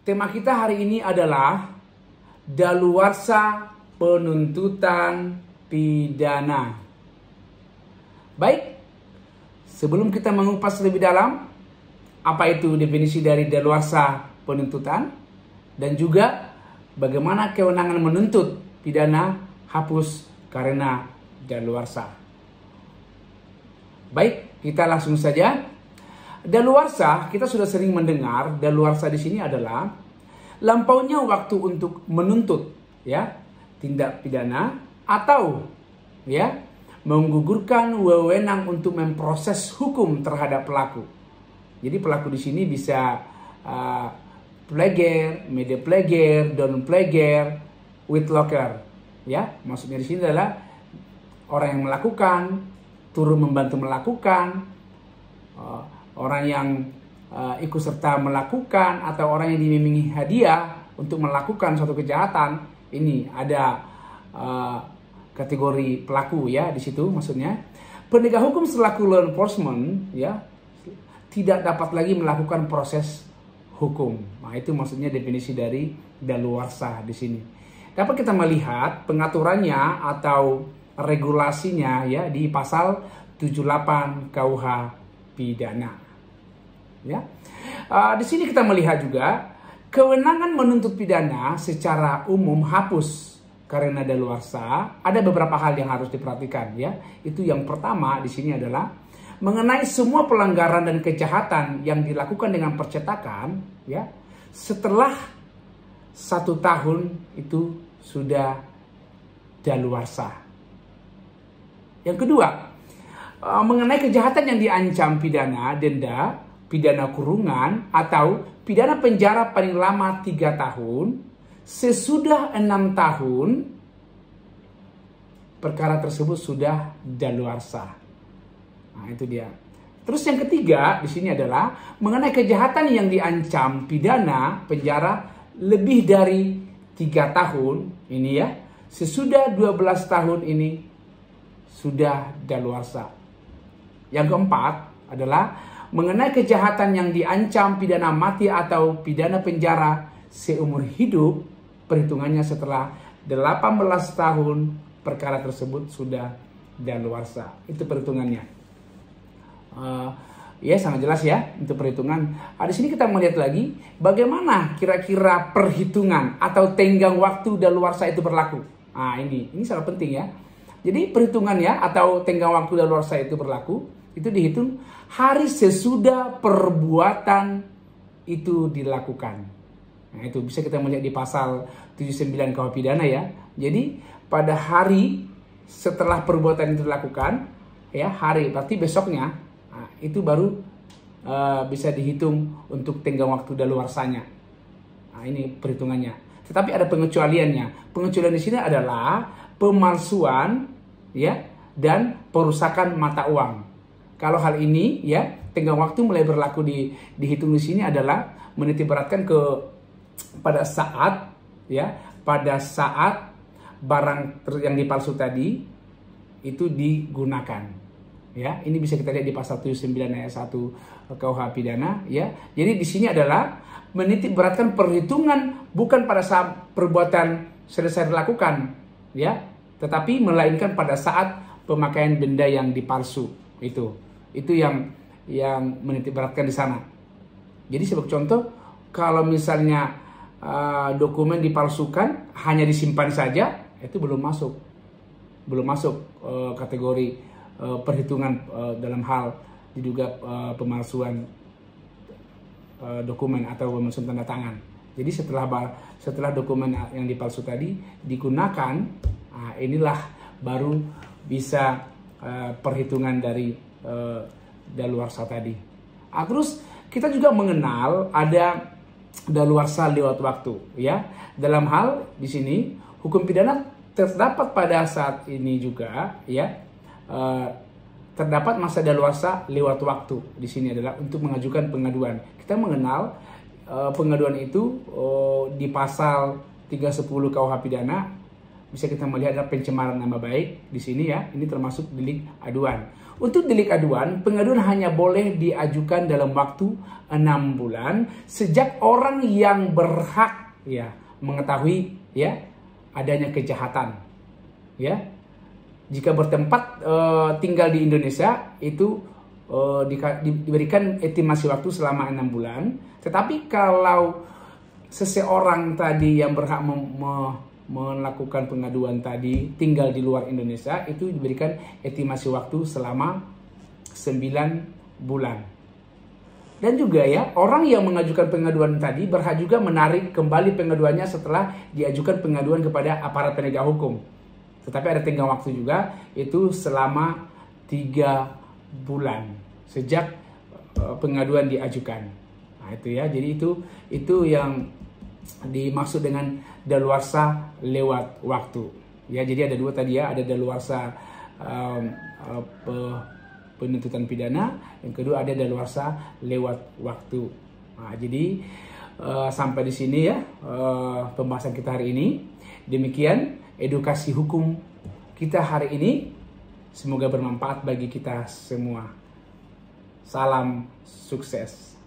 tema kita hari ini adalah daluarsa penuntutan pidana. Baik, sebelum kita mengupas lebih dalam apa itu definisi dari daluarsa penuntutan dan juga bagaimana kewenangan menuntut pidana hapus karena daluarsa. Baik, kita langsung saja. Daluarsa, kita sudah sering mendengar daluarsa di sini adalah lampaunya waktu untuk menuntut ya tindak pidana atau ya menggugurkan wewenang untuk memproses hukum terhadap pelaku. Jadi pelaku di sini bisa pleger, mede pleger, don pleger, witlocker ya. Maksudnya di sini adalah orang yang melakukan, turut membantu melakukan, orang yang ikut serta melakukan, atau orang yang diiming-imingi hadiah untuk melakukan suatu kejahatan. Ini ada kategori pelaku ya di situ. Maksudnya penegak hukum selaku law enforcement ya tidak dapat lagi melakukan proses hukum. Nah, itu maksudnya definisi dari daluarsa di sini. Dapat kita melihat pengaturannya atau regulasinya ya di pasal 78 KUH pidana. Ya, di sini kita melihat juga kewenangan menuntut pidana secara umum hapus karena daluarsa. Ada beberapa hal yang harus diperhatikan ya. Itu yang pertama di sini adalah mengenai semua pelanggaran dan kejahatan yang dilakukan dengan percetakan ya setelah 1 tahun itu sudah daluarsa. Yang kedua, mengenai kejahatan yang diancam pidana denda, pidana kurungan, atau pidana penjara paling lama 3 tahun, sesudah 6 tahun, perkara tersebut sudah daluarsa. Nah, itu dia. Terus yang ketiga di sini adalah mengenai kejahatan yang diancam pidana penjara lebih dari 3 tahun, ini ya, sesudah 12 tahun ini sudah daluarsa. Yang keempat adalah mengenai kejahatan yang diancam pidana mati atau pidana penjara seumur hidup, perhitungannya setelah 18 tahun perkara tersebut sudah daluarsa. Itu perhitungannya. Ya sangat jelas ya untuk perhitungan. Di sini kita melihat lagi bagaimana kira-kira perhitungan atau tenggang waktu daluarsa itu berlaku. Nah ini sangat penting ya. Jadi perhitungannya atau tenggang waktu daluarsa itu berlaku, itu dihitung hari sesudah perbuatan itu dilakukan. Nah itu bisa kita melihat di pasal 79 KUH pidana ya. Jadi pada hari setelah perbuatan itu dilakukan, ya hari berarti besoknya, nah, itu baru bisa dihitung untuk tenggang waktu daluarsanya. Nah ini perhitungannya. Tetapi ada pengecualiannya. Pengecualian di sini adalah pemalsuan ya dan perusakan mata uang. Kalau hal ini ya tenggang waktu mulai berlaku dihitung di sini adalah menitikberatkan pada saat barang yang dipalsu tadi itu digunakan. Ya, ini bisa kita lihat di pasal 79 ayat 1 KUH pidana ya. Jadi di sini adalah menitikberatkan perhitungan bukan pada saat perbuatan selesai dilakukan ya, tetapi melainkan pada saat pemakaian benda yang dipalsu itu yang menitikberatkan di sana. Jadi sebagai contoh, kalau misalnya dokumen dipalsukan hanya disimpan saja, itu belum masuk kategori perhitungan dalam hal diduga pemalsuan dokumen atau pemalsuan tanda tangan. Jadi setelah dokumen yang dipalsu tadi digunakan, inilah baru bisa perhitungan dari daluarsa tadi. Terus kita juga mengenal ada daluarsa lewat waktu ya. Dalam hal di sini hukum pidana terdapat pada saat ini juga ya terdapat masa daluarsa lewat waktu. Di sini adalah untuk mengajukan pengaduan. Kita mengenal pengaduan itu di pasal 310 KUH pidana bisa kita melihat ada pencemaran nama baik di sini ya. Ini termasuk delik aduan. Untuk delik aduan, pengaduan hanya boleh diajukan dalam waktu 6 bulan sejak orang yang berhak ya mengetahui ya adanya kejahatan. Ya. Jika bertempat tinggal di Indonesia itu diberikan estimasi waktu selama 6 bulan. Tetapi kalau seseorang tadi yang berhak melakukan pengaduan tadi tinggal di luar Indonesia, itu diberikan estimasi waktu selama 9 bulan. Dan juga ya, orang yang mengajukan pengaduan tadi berhak juga menarik kembali pengaduannya setelah diajukan pengaduan kepada aparat penegak hukum. Tetapi ada tenggang waktu juga, itu selama 3 bulan sejak pengaduan diajukan. Nah itu ya, jadi itu yang dimaksud dengan daluarsa lewat waktu. Ya, jadi ada 2 tadi ya, ada daluarsa penuntutan pidana, yang kedua ada daluarsa lewat waktu. Nah, jadi sampai di sini ya pembahasan kita hari ini. Demikian edukasi hukum kita hari ini. Semoga bermanfaat bagi kita semua. Salam sukses.